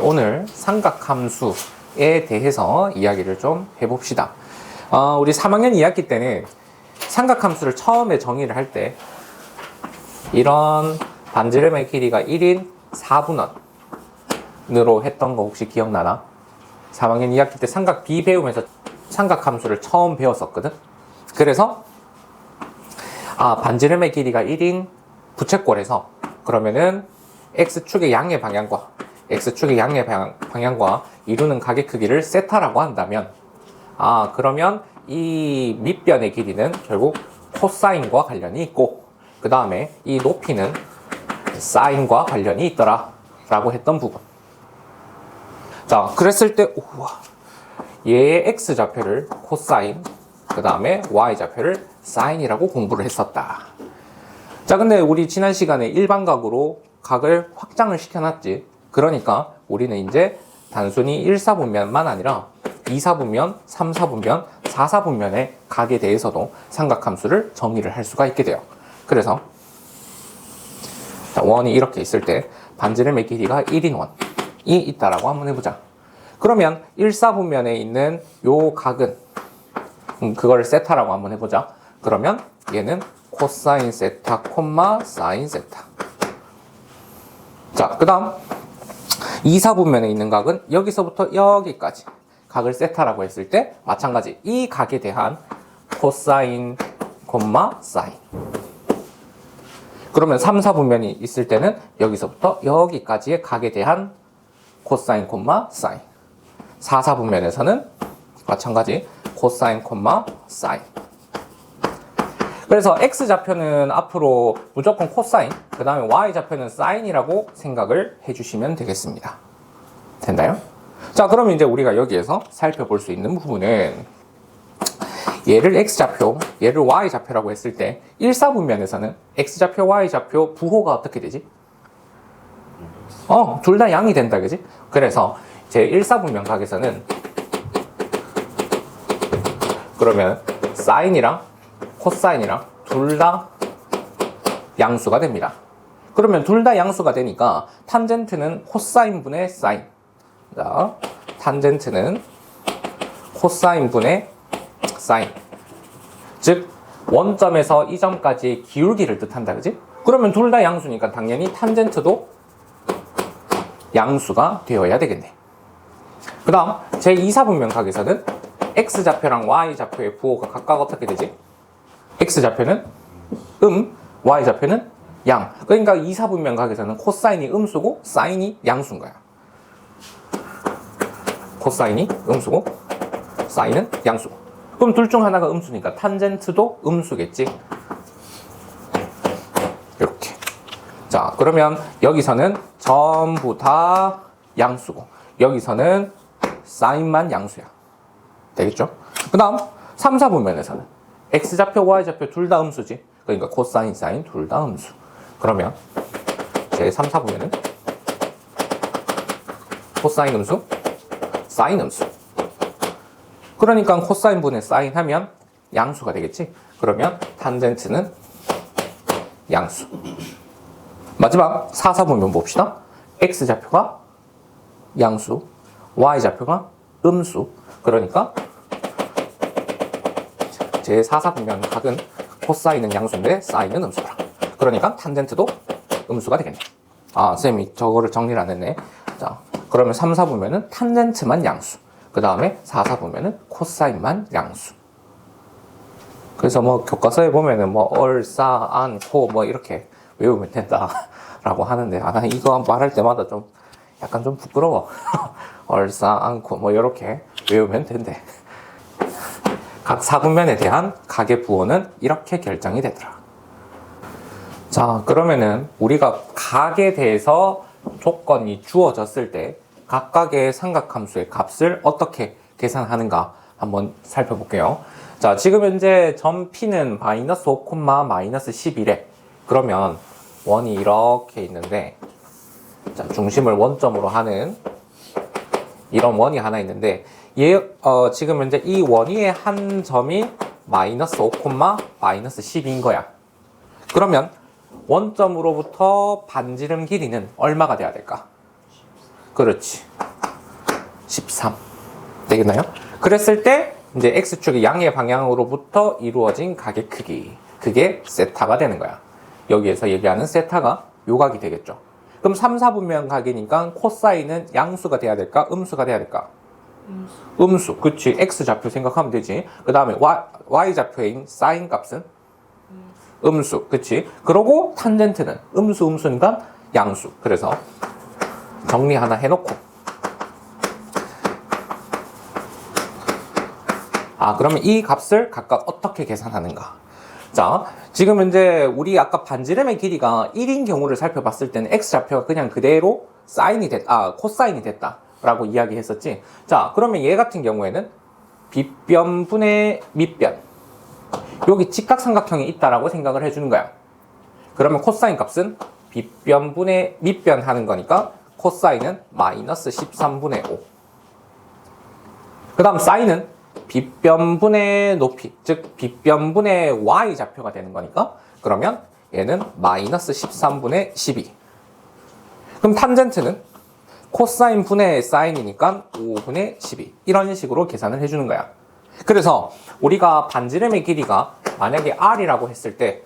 오늘 삼각함수에 대해서 이야기를 좀 해봅시다. 우리 3학년 2학기 때는 삼각함수를 처음에 정의를 할 때 이런 반지름의 길이가 1인 4분원으로 했던 거 혹시 기억나나? 3학년 2학기 때 삼각 B 배우면서 삼각함수를 처음 배웠었거든? 그래서 반지름의 길이가 1인 부채꼴에서 그러면은 X축의 양의 방향과 X축의 양의 방향과 이루는 각의 크기를 세타라고 한다면 그러면 이 밑변의 길이는 결국 코사인과 관련이 있고 그 다음에 이 높이는 사인과 관련이 있더라 라고 했던 부분. 자, 그랬을 때 얘의 X좌표를 코사인 그 다음에 Y좌표를 사인이라고 공부를 했었다. 자, 근데 우리 지난 시간에 일반각으로 각을 확장을 시켜놨지. 그러니까 우리는 이제 단순히 1사분면만 아니라 2사분면, 3사분면, 4사분면의 각에 대해서도 삼각함수를 정의를 할 수가 있게 돼요. 그래서 원이 이렇게 있을 때 반지름의 길이가 1인 원이 있다라고 한번 해보자. 그러면 1사분면에 있는 요 각은 그걸 세타라고 한번 해보자. 그러면 얘는 코사인 세타, 사인 세타. 자, 그 다음 2사분면에 있는 각은 여기서부터 여기까지 각을 세타라고 했을 때 마찬가지 이 각에 대한 코사인, 사인. 그러면 3사분면이 있을 때는 여기서부터 여기까지의 각에 대한 코사인, 사인. 4사분면에서는 마찬가지 코사인, 사인. 그래서 X좌표는 앞으로 무조건 코사인, 그 다음에 Y좌표는 사인이라고 생각을 해주시면 되겠습니다. 됐나요? 자, 그러면 이제 우리가 여기에서 살펴볼 수 있는 부분은 얘를 X좌표, 얘를 Y좌표라고 했을 때 1사분면에서는 X좌표, Y좌표 부호가 어떻게 되지? 둘 다 양이 된다, 그지? 그래서 제 1사분면 각에서는 그러면 사인이랑 코사인이랑 둘 다 양수가 됩니다. 그러면 둘 다 양수가 되니까 탄젠트는 코사인분의 사인. 자, 탄젠트는 코사인분의 사인. 즉 원점에서 이 점까지의 기울기를 뜻한다, 그지? 그러면 둘 다 양수니까 당연히 탄젠트도 양수가 되어야 되겠네. 그 다음 제2사분면 각에서는 X좌표랑 Y좌표의 부호가 각각 어떻게 되지? X좌표는 Y좌표는 양. 그러니까 2사분면 각에서는 코사인이 음수고 사인이 양수인 거야. 코사인이 음수고 사인은 양수고. 그럼 둘 중 하나가 음수니까 탄젠트도 음수겠지. 이렇게. 자, 그러면 여기서는 전부 다 양수고 여기서는 사인만 양수야. 되겠죠? 그 다음 3사분면에서는 X좌표, Y좌표 둘 다 음수지. 그러니까 코사인, 사인 둘 다 음수. 그러면 제 3사분면은 코사인 음수, 사인 음수. 그러니까 코사인 분의 사인 하면 양수가 되겠지. 그러면 탄젠트는 양수. 마지막 4사분면 봅시다. X좌표가 양수, Y좌표가 음수. 그러니까 제 4사분면 각은 코사인은 양수인데 사인은 음수라. 그러니까 탄젠트도 음수가 되겠네. 쌤이 저거를 정리를 안 했네. 자, 그러면 3사분면은 탄젠트만 양수. 그 다음에 4사분면은 코사인만 양수. 그래서 교과서에 보면은 얼싸, 안, 코 이렇게 외우면 된다라고 하는데 난 이거 말할 때마다 좀 약간 좀 부끄러워. 얼싸, 안, 코 이렇게 외우면 된대. 각 사분면에 대한 각의 부호는 이렇게 결정이 되더라. 자, 그러면은 우리가 각에 대해서 조건이 주어졌을 때 각각의 삼각함수의 값을 어떻게 계산하는가 한번 살펴볼게요. 자, 지금 현재 점 P는 마이너스 5, 마이너스 11에 그러면 원이 이렇게 있는데 자, 중심을 원점으로 하는 이런 원이 하나 있는데 지금 현재 이 원위의 한 점이 마이너스 5, 마이너스 12인 거야. 그러면 원점으로부터 반지름 길이는 얼마가 돼야 될까? 그렇지. 13. 되겠나요? 그랬을 때 이제 X축의 양의 방향으로부터 이루어진 각의 크기. 그게 세타가 되는 거야. 여기에서 얘기하는 세타가 요각이 되겠죠. 그럼 3, 4분면 각이니까 코사인은 양수가 돼야 될까? 음수가 돼야 될까? 음수. 그치. X좌표 생각하면 되지. 그 다음에 Y좌표인 사인 값은? 음수. 그치. 그러고 탄젠트는 음수니까 양수. 그래서 정리 하나 해놓고. 그러면 이 값을 각각 어떻게 계산하는가? 자, 지금 이제 우리 아까 반지름의 길이가 1인 경우를 살펴봤을 때는 X좌표가 그냥 그대로 코사인이 됐다라고 이야기했었지. 자, 그러면 얘 같은 경우에는 빗변분의 밑변. 여기 직각삼각형이 있다라고 생각을 해주는 거야. 그러면 코사인 값은 빗변분의 밑변 하는 거니까 코사인은 마이너스 13분의 5. 그 다음 사인은 빗변분의 높이, 즉 빗변분의 y좌표가 되는 거니까 그러면 얘는 마이너스 13분의 12. 그럼 탄젠트는 코사인 분의 사인이니까 5분의 12. 이런 식으로 계산을 해주는 거야. 그래서 우리가 반지름의 길이가 만약에 r이라고 했을 때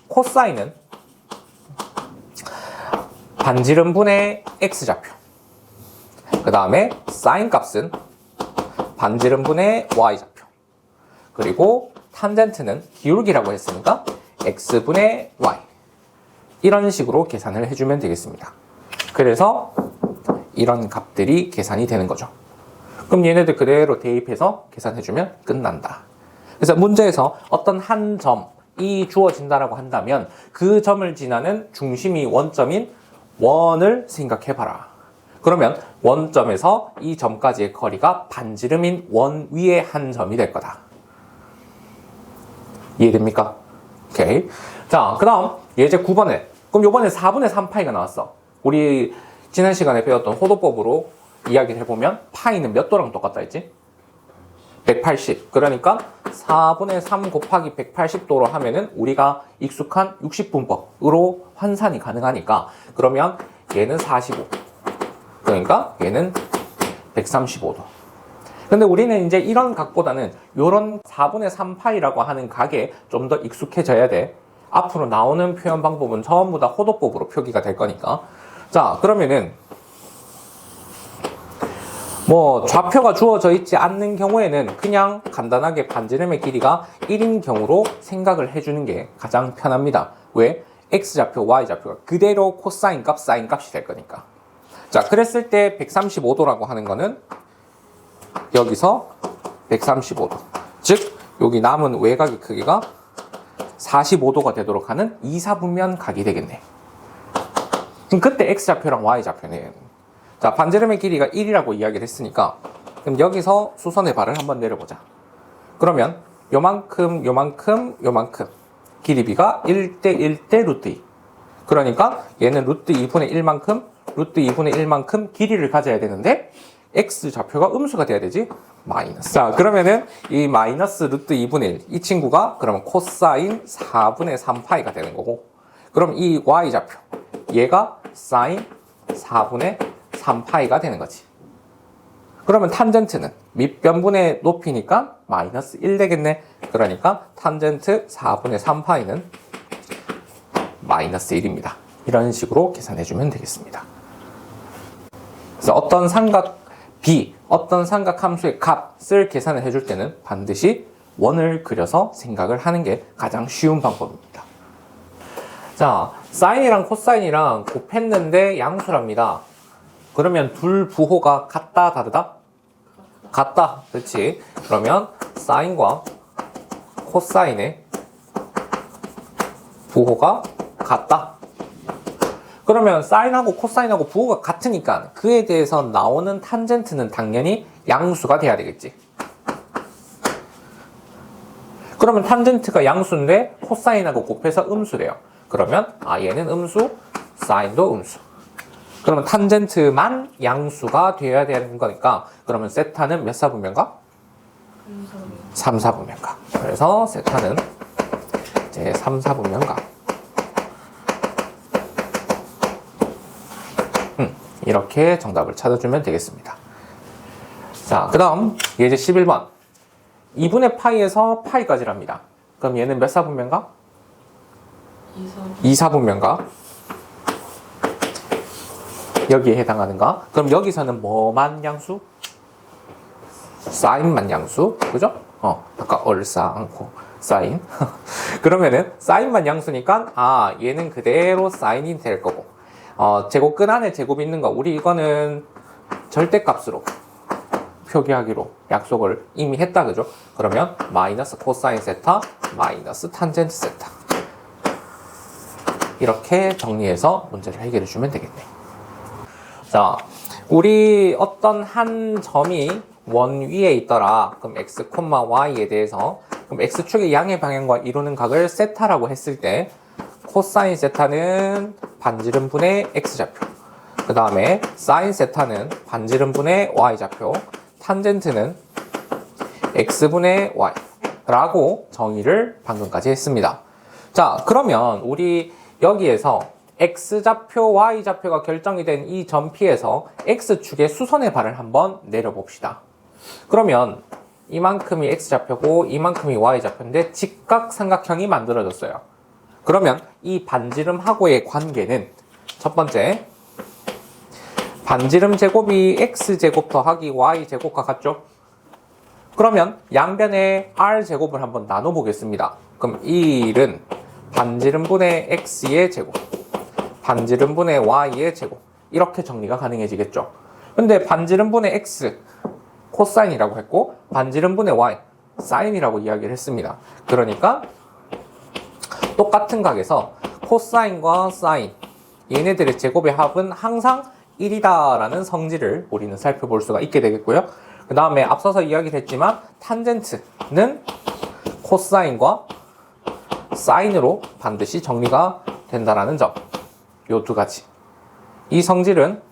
코사인은 반지름 분의 x좌표, 그 다음에 사인 값은 반지름 분의 y좌표, 그리고 탄젠트는 기울기라고 했으니까 x분의 y. 이런 식으로 계산을 해주면 되겠습니다. 그래서 이런 값들이 계산이 되는 거죠. 그럼 얘네들 그대로 대입해서 계산해주면 끝난다. 그래서 문제에서 어떤 한 점이 주어진다라고 한다면 그 점을 지나는 중심이 원점인 원을 생각해봐라. 그러면 원점에서 이 점까지의 거리가 반지름인 원 위의 한 점이 될 거다. 이해됩니까? 오케이. 자, 그 다음 예제 9번에 그럼 요번에 4분의 3파이가 나왔어. 우리 지난 시간에 배웠던 호도법으로 이야기를 해보면 파이는 몇 도랑 똑같다 했지? 180. 그러니까 4분의 3 곱하기 180도로 하면은 우리가 익숙한 60분법으로 환산이 가능하니까 그러면 얘는 45. 그러니까 얘는 135도. 근데 우리는 이제 이런 각보다는 이런 4분의 3파이라고 하는 각에 좀 더 익숙해져야 돼. 앞으로 나오는 표현 방법은 전부 다 호도법으로 표기가 될 거니까. 자, 그러면은 좌표가 주어져 있지 않는 경우에는 그냥 간단하게 반지름의 길이가 1인 경우로 생각을 해주는 게 가장 편합니다. 왜? X좌표, Y좌표가 그대로 코사인 값, 사인 값이 될 거니까. 자, 그랬을 때 135도라고 하는 거는 여기서 135도. 즉, 여기 남은 외곽의 크기가 45도가 되도록 하는 2, 4분면 각이 되겠네. 그럼 그때 X좌표랑 Y좌표는 자, 반지름의 길이가 1이라고 이야기를 했으니까 그럼 여기서 수선의 발을 한번 내려보자. 그러면 요만큼 길이비가 1대 1대 루트 2. 그러니까 얘는 루트 2분의 1만큼 길이를 가져야 되는데 X좌표가 음수가 돼야 되지? 마이너스. 자, 그러면은 이 마이너스 루트 2분의 1 이 친구가 그러면 코사인 4분의 3파이가 되는 거고 그럼 이 Y좌표 얘가 사인 4분의 3파이가 되는 거지. 그러면 탄젠트는 밑변분의 높이니까 마이너스 1 되겠네. 그러니까 탄젠트 4분의 3파이는 마이너스 1입니다. 이런 식으로 계산해주면 되겠습니다. 그래서 어떤 삼각 B, 어떤 삼각 함수의 값을 계산을 해줄 때는 반드시 원을 그려서 생각을 하는 게 가장 쉬운 방법입니다. 자, 사인이랑 코사인이랑 곱했는데 양수랍니다. 그러면 둘 부호가 같다, 다르다? 같다. 그렇지. 그러면 사인과 코사인의 부호가 같다. 그러면 사인하고 코사인하고 부호가 같으니까 그에 대해서 나오는 탄젠트는 당연히 양수가 돼야 되겠지. 그러면 탄젠트가 양수인데 코사인하고 곱해서 음수래요. 그러면 얘는 음수, 사인도 음수. 그러면 탄젠트만 양수가 되어야 되는 거니까 그러면 세타는 몇 사분면가? 3, 4분면가. 그래서 세타는 이제 3, 4분면가. 이렇게 정답을 찾아주면 되겠습니다. 자, 그 다음 예제 11번 2분의 파이에서 파이까지랍니다. 그럼 얘는 몇 사분면가? 2사분면가? 여기에 해당하는가? 그럼 여기서는 뭐만 양수? 사인만 양수, 그죠? 아까 얼싸안고 사인. 그러면은 사인만 양수니까 얘는 그대로 사인이 될 거고, 제곱 끈 안에 제곱이 있는 거, 우리 이거는 절대값으로 표기하기로 약속을 이미 했다, 그죠? 그러면 마이너스 코사인 세타 마이너스 탄젠트 세타, 이렇게 정리해서 문제를 해결해 주면 되겠네. 자, 우리 어떤 한 점이 원 위에 있더라. 그럼 x, y에 대해서, 그럼 x축의 양의 방향과 이루는 각을 세타라고 했을 때 코사인 세타는 반지름분의 x좌표, 그 다음에 사인 세타는 반지름분의 y좌표, 탄젠트는 x분의 y 라고 정의를 방금까지 했습니다. 자, 그러면 우리 여기에서 x좌표, y좌표가 결정이 된 이 점 P에서 x축의 수선의 발을 한번 내려봅시다. 그러면 이만큼이 x좌표고 이만큼이 y좌표인데 직각삼각형이 만들어졌어요. 그러면 이 반지름하고의 관계는 첫 번째, 반지름 제곱이 x제곱 더하기 y제곱과 같죠? 그러면 양변에 r제곱을 한번 나눠보겠습니다. 그럼 이 1은 반지름분의 x의 제곱, 반지름분의 y의 제곱, 이렇게 정리가 가능해지겠죠. 근데 반지름분의 x 코사인이라고 했고 반지름분의 y 사인이라고 이야기를 했습니다. 그러니까 똑같은 각에서 코사인과 사인, 얘네들의 제곱의 합은 항상 1이다 라는 성질을 우리는 살펴볼 수가 있게 되겠고요. 그 다음에 앞서서 이야기를 했지만 탄젠트는 코사인과 사인으로 반드시 정리가 된다라는 점, 요 두 가지. 이 성질은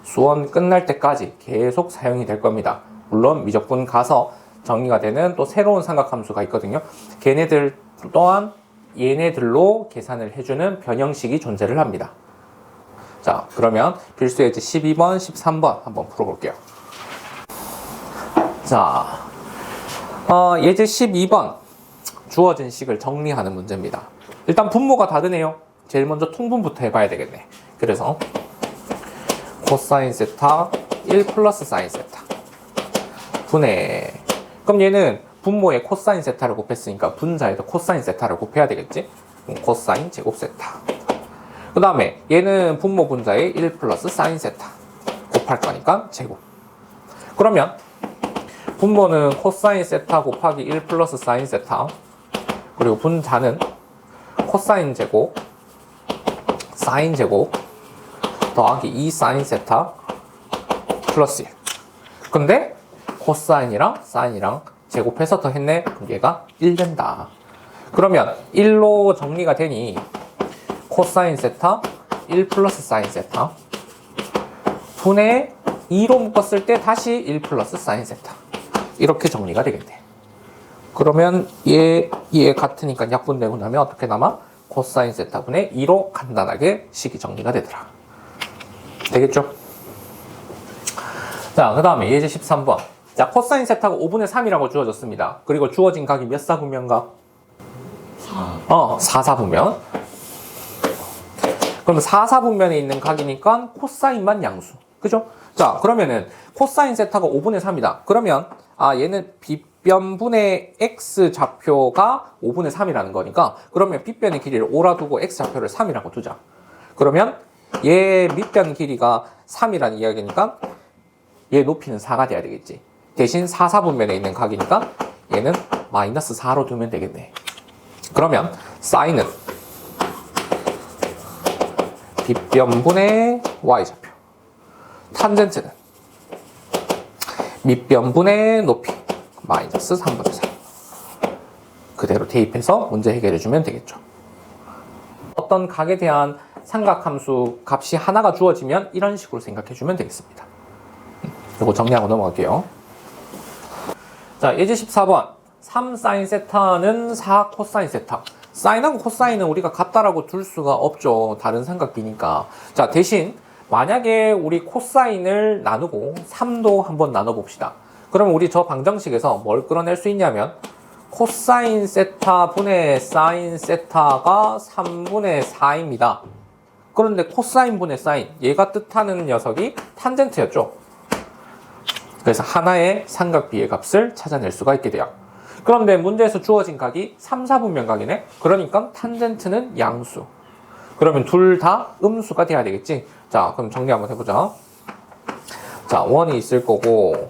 수원 끝날 때까지 계속 사용이 될 겁니다. 물론 미적분 가서 정리가 되는 또 새로운 삼각함수가 있거든요. 걔네들 또한 얘네들로 계산을 해주는 변형식이 존재를 합니다. 자, 그러면 필수 예제 12번, 13번 한번 풀어볼게요. 자, 예제 12번 주어진 식을 정리하는 문제입니다. 일단 분모가 다르네요. 제일 먼저 통분부터 해봐야 되겠네. 그래서 코사인 세타 1 플러스 사인 세타 분의, 그럼 얘는 분모에 코사인 세타를 곱했으니까 분자에도 코사인 세타를 곱해야 되겠지? 코사인 제곱 세타. 그 다음에 얘는 분모 분자에 1 플러스 사인 세타 곱할 거니까 제곱. 그러면 분모는 코사인 세타 곱하기 1 플러스 사인 세타, 그리고 분자는 코사인 제곱 사인 제곱 더하기 2 사인 세타 플러스 1. 근데 코사인이랑 사인이랑 제곱해서 더했네. 그럼 얘가 1 된다. 그러면 1로 정리가 되니 코사인 세타 1 플러스 사인 세타 분의 2로 묶었을 때 다시 1 플러스 사인 세타, 이렇게 정리가 되겠네. 그러면 얘 같으니까 약분되고 나면 어떻게 남아? 코사인 세타 분의 2로 간단하게 식이 정리가 되더라. 되겠죠? 자, 그 다음에 예제 13번. 자, 코사인 세타가 5분의 3이라고 주어졌습니다. 그리고 주어진 각이 몇 사분면가? 4사분면. 그럼 4사분면에 있는 각이니까 코사인만 양수. 그죠? 자, 그러면은 코사인 세타가 5분의 3이다. 그러면 얘는 빗변분의 x 좌표가 5분의 3이라는 거니까, 그러면 빗변의 길이를 5라 두고 x 좌표를 3이라고 두자. 그러면 얘 밑변 길이가 3이라는 이야기니까 얘 높이는 4가 돼야 되겠지. 대신 4사분면에 있는 각이니까 얘는 마이너스 4로 두면 되겠네. 그러면 사인은 빗변분의 y좌표, 탄젠트는 밑변분의 높이 마이너스 3분의 3. 그대로 대입해서 문제 해결해 주면 되겠죠. 어떤 각에 대한 삼각함수 값이 하나가 주어지면 이런 식으로 생각해 주면 되겠습니다. 이거 정리하고 넘어갈게요. 자, 예제 14번 3 사인 세타는 4 코사인 세타. 사인하고 코사인은 우리가 같다라고 둘 수가 없죠. 다른 삼각비니까. 자, 대신 만약에 우리 코사인을 나누고 3도 한번 나눠봅시다. 그러면 우리 저 방정식에서 뭘 끌어낼 수 있냐면 코사인 세타 분의 사인 세타가 3분의 4입니다. 그런데 코사인 분의 사인, 얘가 뜻하는 녀석이 탄젠트였죠. 그래서 하나의 삼각비의 값을 찾아낼 수가 있게 돼요. 그런데 문제에서 주어진 각이 3, 4분면각이네. 그러니까 탄젠트는 양수. 그러면 둘 다 음수가 돼야 되겠지. 자, 그럼 정리 한번 해보자. 자, 원이 있을 거고,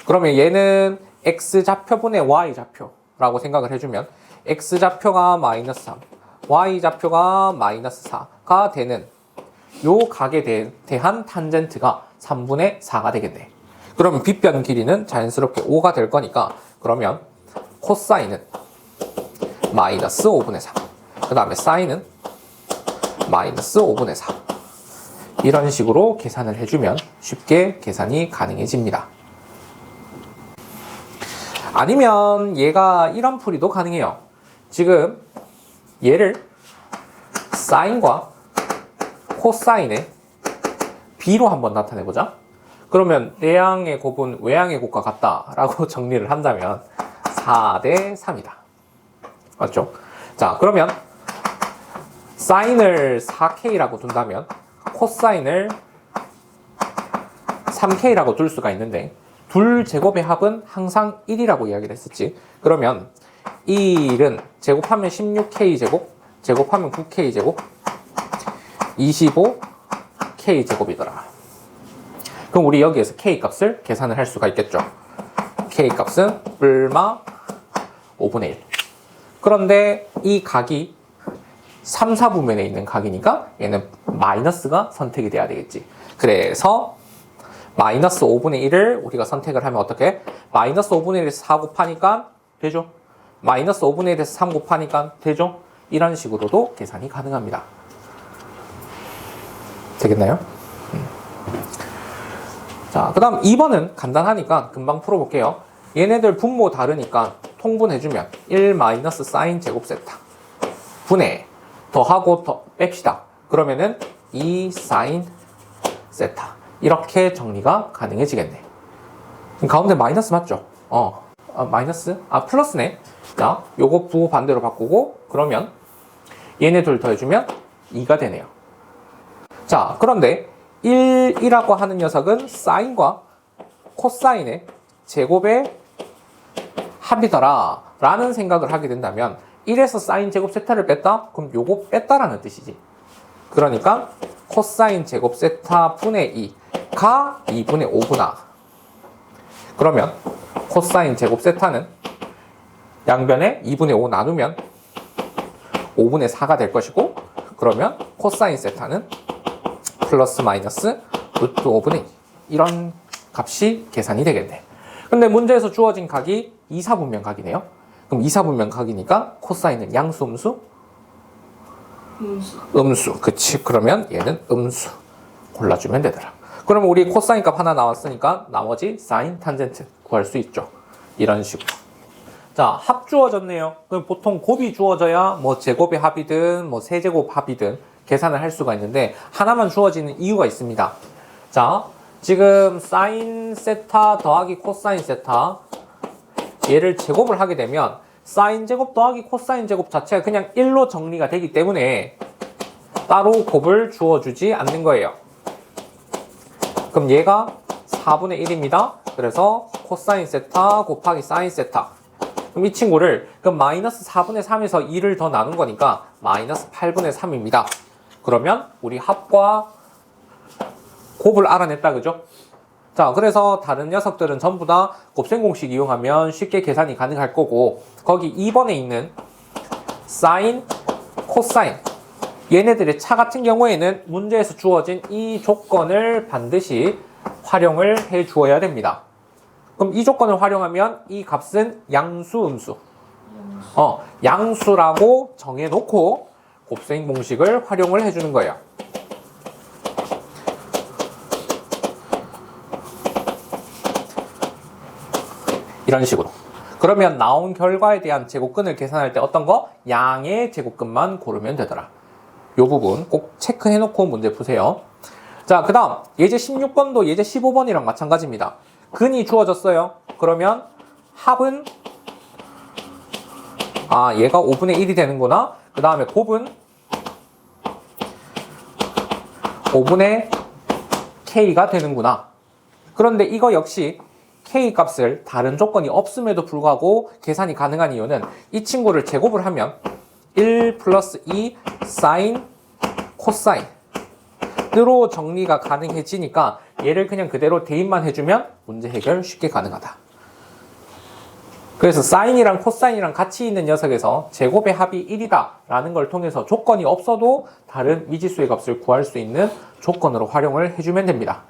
그러면 얘는 x좌표분의 y좌표라고 생각을 해주면 x좌표가 마이너스 3, y좌표가 마이너스 4가 되는 요 각에 대한 탄젠트가 3분의 4가 되겠네. 그러면 빗변 길이는 자연스럽게 5가 될 거니까 그러면 코사인은 마이너스 5분의 3, 그 다음에 사인은 마이너스 5분의 4. 이런 식으로 계산을 해주면 쉽게 계산이 가능해집니다. 아니면 얘가 이런 풀이도 가능해요. 지금 얘를 사인과 코사인의 비로 한번 나타내보자. 그러면 내양의 곱은 외양의 곱과 같다라고 정리를 한다면 4대 3이다. 맞죠? 자, 그러면 사인을 4K라고 둔다면 코사인을 3K라고 둘 수가 있는데 둘 제곱의 합은 항상 1이라고 이야기를 했었지. 그러면 이 1은 제곱하면 16K제곱, 제곱하면 9K제곱, 25K제곱이더라. 그럼 우리 여기에서 K값을 계산을 할 수가 있겠죠. K값은 뿔마 5분의 1. 그런데 이 각이 3, 4분면에 있는 각이니까 얘는 마이너스가 선택이 돼야 되겠지. 그래서 마이너스 5분의 1을 우리가 선택을 하면 어떻게? 마이너스 5분의 1에서 4 곱하니까 되죠. 마이너스 5분의 1에서 3 곱하니까 되죠. 이런 식으로도 계산이 가능합니다. 되겠나요? 자, 그 다음 2번은 간단하니까 금방 풀어볼게요. 얘네들 분모 다르니까 통분해주면 1 마이너스 사인 제곱 세타 분의 더하고 더 뺍시다. 그러면은 2 사인 세타. 이렇게 정리가 가능해지겠네. 가운데 마이너스 맞죠? 마이너스? 플러스네. 자, 요거 부호 반대로 바꾸고 그러면 얘네 둘 더해주면 2가 되네요. 자, 그런데 1이라고 하는 녀석은 사인과 코사인의 제곱의 합이더라 라는 생각을 하게 된다면 1에서 사인 제곱 세타를 뺐다? 그럼 요거 뺐다라는 뜻이지. 그러니까 코사인 제곱 세타 분의 2가 2분의 5구나. 그러면 코사인 제곱 세타는 양변에 2분의 5 나누면 5분의 4가 될 것이고, 그러면 코사인 세타는 플러스 마이너스 루트 5분의 2. 이런 값이 계산이 되겠네. 근데 문제에서 주어진 각이 2, 4분면 각이네요. 그럼 2, 4분면 각이니까 코사인은 양수, 음수? 음수. 그치. 그러면 얘는 음수 골라주면 되더라. 그러면 우리 코사인 값 하나 나왔으니까 나머지 사인, 탄젠트 구할 수 있죠. 이런 식으로. 자, 합 주어졌네요. 그럼 보통 곱이 주어져야 뭐 제곱의 합이든 뭐 세제곱 합이든 계산을 할 수가 있는데 하나만 주어지는 이유가 있습니다. 자, 지금 사인 세타 더하기 코사인 세타 얘를 제곱을 하게 되면 사인 제곱 더하기 코사인 제곱 자체가 그냥 1로 정리가 되기 때문에 따로 곱을 주어주지 않는 거예요. 그럼 얘가 4분의 1입니다. 그래서 코사인 세타 곱하기 사인 세타. 그럼 이 친구를 그럼 마이너스 4분의 3에서 2를 더 나눈 거니까 마이너스 8분의 3입니다. 그러면 우리 합과 곱을 알아냈다, 그죠? 자, 그래서 다른 녀석들은 전부 다 곱셈 공식 이용하면 쉽게 계산이 가능할 거고, 거기 2번에 있는 사인, 코사인 얘네들의 차 같은 경우에는 문제에서 주어진 이 조건을 반드시 활용을 해 주어야 됩니다. 그럼 이 조건을 활용하면 이 값은 양수, 음수? 양수라고 정해놓고 곱셈 공식을 활용을 해주는 거예요. 이런 식으로. 그러면 나온 결과에 대한 제곱근을 계산할 때 어떤 거? 양의 제곱근만 고르면 되더라. 이 부분 꼭 체크해놓고 문제 푸세요. 자, 그 다음 예제 16번도 예제 15번이랑 마찬가지입니다. 근이 주어졌어요. 그러면 합은 얘가 5분의 1이 되는구나. 그 다음에 곱은 5분의 K가 되는구나. 그런데 이거 역시 K 값을 다른 조건이 없음에도 불구하고 계산이 가능한 이유는 이 친구를 제곱을 하면 1 플러스 2 사인 코사인으로 정리가 가능해지니까 얘를 그냥 그대로 대입만 해주면 문제 해결 쉽게 가능하다. 그래서 사인이랑 코사인이랑 같이 있는 녀석에서 제곱의 합이 1이다 라는 걸 통해서 조건이 없어도 다른 미지수의 값을 구할 수 있는 조건으로 활용을 해주면 됩니다.